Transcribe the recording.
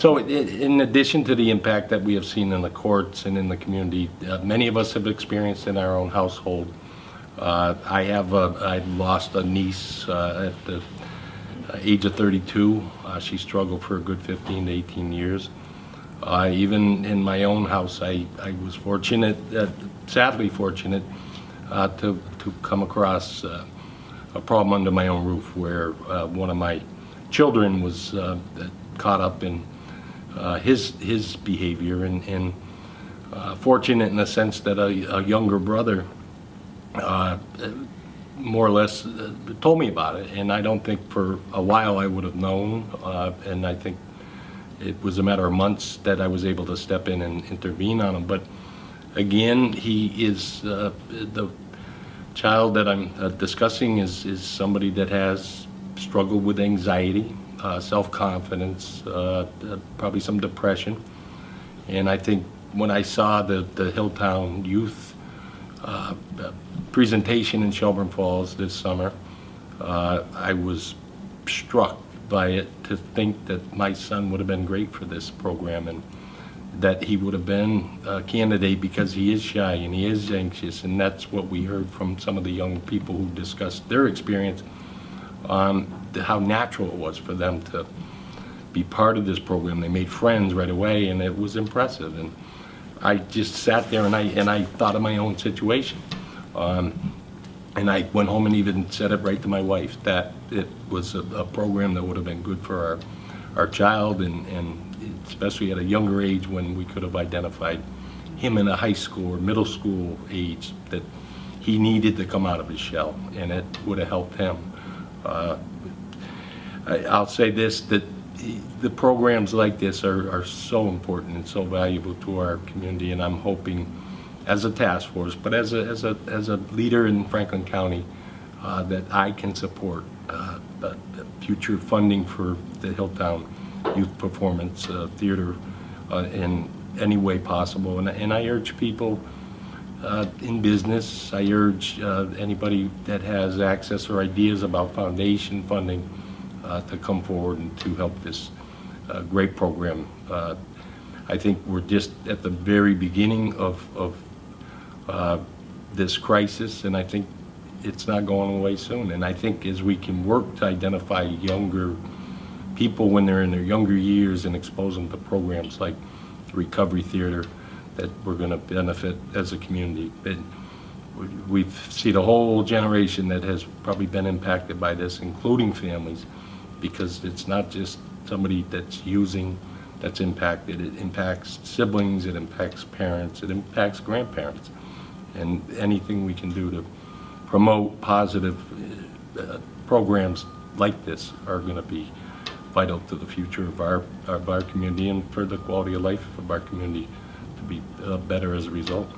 So in addition to the impact that we have seen in the courts and in the community, many of us have experienced in our own household. I lost a niece at the age of 32. She struggled for a good 15 to 18 years. Even in my own house, I was fortunate, sadly fortunate, to come across a problem under my own roof where one of my children was caught up in his behavior, and fortunate in the sense that a younger brother more or less told me about it, and I don't think for a while I would have known, and I think it was a matter of months that I was able to step in and intervene on him. But again, he is the child that I'm discussing is somebody that has struggled with anxiety, self-confidence, probably some depression. And I think when I saw the Hilltown Youth presentation in Shelburne Falls this summer, I was struck by it, to think that my son would have been great for this program, and that he would have been a candidate because he is shy and he is anxious, and that's what we heard from some of the young people who discussed their experience, how natural it was for them to be part of this program. They made friends right away, and it was impressive. And I just sat there and I thought of my own situation. And I went home and even said it right to my wife, that it was a program that would have been good for our child, and especially at a younger age when we could have identified him in a high school or middle school age, that he needed to come out of his shell, and it would have helped him. I'll say this, that the programs like this are so important and so valuable to our community, and I'm hoping, as a task force, but as a leader in Franklin County, that I can support future funding for the Hilltown Youth Performance Theater in any way possible. And I urge people in business, I urge anybody that has access or ideas about foundation funding to come forward and to help this great program. I think we're just at the very beginning of this crisis, and I think it's not going away soon. And I think as we can work to identify younger people when they're in their younger years and expose them to programs like Recovery Theater, that we're going to benefit as a community. We've seen a whole generation that has probably been impacted by this, including families, because it's not just somebody that's using that's impacted. It impacts siblings, it impacts parents, it impacts grandparents. And anything we can do to promote positive programs like this are going to be vital to the future of our community, and for the quality of life of our community to be better as a result.